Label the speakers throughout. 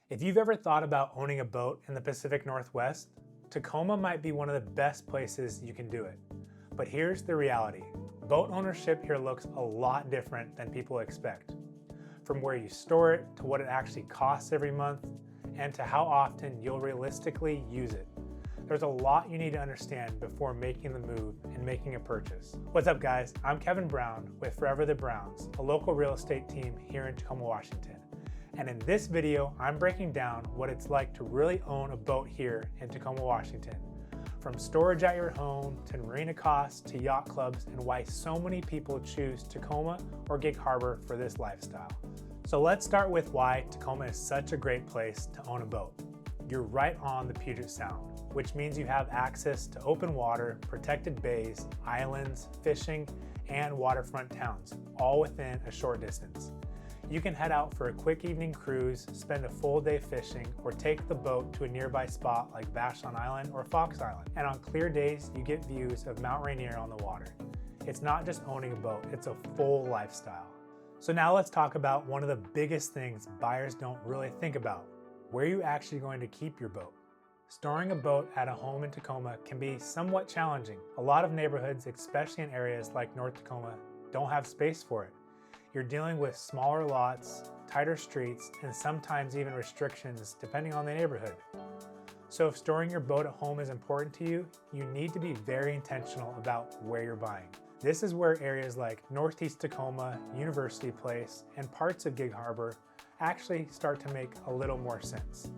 Speaker 1: If you've ever thought about owning a boat in the Pacific Northwest, Tacoma might be one of the best places you can do it. But here's the reality. Boat ownership here looks a lot different than people expect. From where you store it, to what it actually costs every month, and to how often you'll realistically use it. There's a lot you need to understand before making the move and making a purchase. What's up guys, I'm Kevin Brown with Forever the Browns, a local real estate team here in Tacoma, Washington. And in this video, I'm breaking down what it's like to really own a boat here in Tacoma, Washington. From storage at your home, to marina costs, to yacht clubs, and why so many people choose Tacoma or Gig Harbor for this lifestyle. So let's start with why Tacoma is such a great place to own a boat. You're right on the Puget Sound, which means you have access to open water, protected bays, islands, fishing, and waterfront towns, all within a short distance. You can head out for a quick evening cruise, spend a full day fishing, or take the boat to a nearby spot like Vashon Island or Fox Island. And on clear days, you get views of Mount Rainier on the water. It's not just owning a boat, it's a full lifestyle. So now let's talk about one of the biggest things buyers don't really think about. Where are you actually going to keep your boat? Storing a boat at a home in Tacoma can be somewhat challenging. A lot of neighborhoods, especially in areas like North Tacoma, don't have space for it. You're dealing with smaller lots, tighter streets, and sometimes even restrictions depending on the neighborhood. So if storing your boat at home is important to you, you need to be very intentional about where you're buying. This is where areas like Northeast Tacoma, University Place, and parts of Gig Harbor actually start to make a little more sense.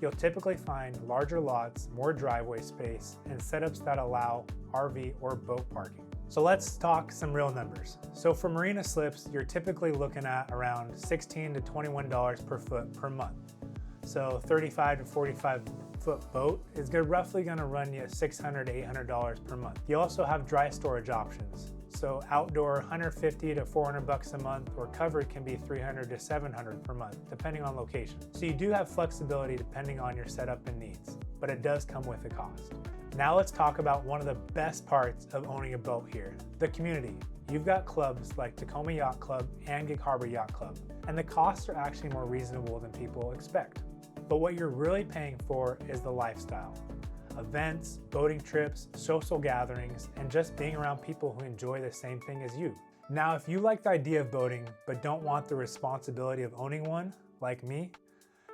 Speaker 1: You'll typically find larger lots, more driveway space, and setups that allow RV or boat parking. So let's talk some real numbers. So for marina slips, you're typically looking at around $16 to $21 per foot per month. So 35 to 45 foot boat is roughly gonna run you $600 to $800 per month. You also have dry storage options. So outdoor $150 to $400 a month, or covered can be $300 to $700 per month, depending on location. So you do have flexibility depending on your setup and needs, but it does come with a cost. Now let's talk about one of the best parts of owning a boat here, the community. You've got clubs like Tacoma Yacht Club and Gig Harbor Yacht Club, and the costs are actually more reasonable than people expect. But what you're really paying for is the lifestyle. Events, boating trips, social gatherings, and just being around people who enjoy the same thing as you. Now, if you like the idea of boating, but don't want the responsibility of owning one, like me,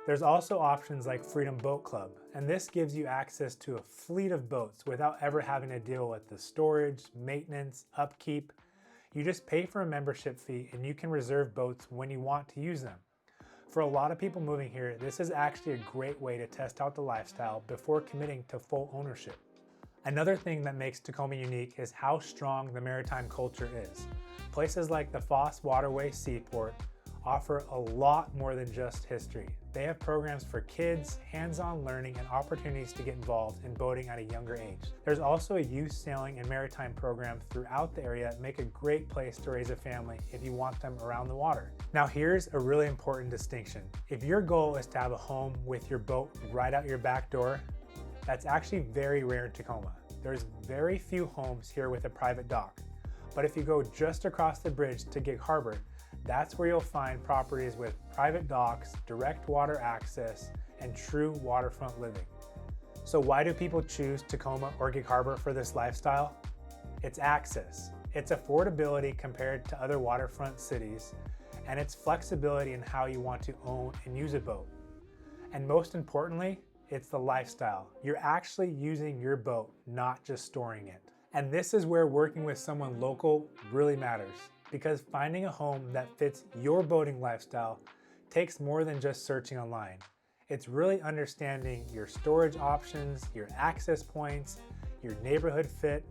Speaker 1: there's also options like Freedom Boat Club, and this gives you access to a fleet of boats without ever having to deal with the storage, maintenance, upkeep. You just pay for a membership fee and you can reserve boats when you want to use them. For a lot of people moving here, this is actually a great way to test out the lifestyle before committing to full ownership. Another thing that makes Tacoma unique is how strong the maritime culture is. Places like the Foss Waterway Seaport offer a lot more than just history. They have programs for kids, hands-on learning, and opportunities to get involved in boating at a younger age. There's also a youth sailing and maritime program throughout the area that make a great place to raise a family if you want them around the water. Now here's a really important distinction. If your goal is to have a home with your boat right out your back door, that's actually very rare in Tacoma. There's very few homes here with a private dock. But if you go just across the bridge to Gig Harbor, that's where you'll find properties with private docks, direct water access, and true waterfront living. So why do people choose Tacoma or Gig Harbor for this lifestyle? It's access, it's affordability compared to other waterfront cities, and it's flexibility in how you want to own and use a boat. And most importantly, it's the lifestyle. You're actually using your boat, not just storing it. And this is where working with someone local really matters, because finding a home that fits your boating lifestyle takes more than just searching online. It's really understanding your storage options, your access points, your neighborhood fit,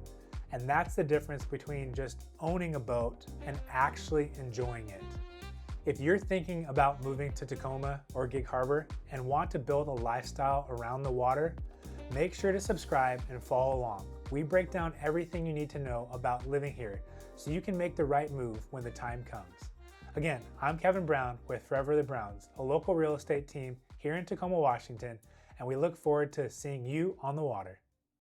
Speaker 1: and that's the difference between just owning a boat and actually enjoying it. If you're thinking about moving to Tacoma or Gig Harbor and want to build a lifestyle around the water, make sure to subscribe and follow along. We break down everything you need to know about living here so you can make the right move when the time comes. Again, I'm Kevin Brown with Forever the Browns, a local real estate team here in Tacoma, Washington, and we look forward to seeing you on the water.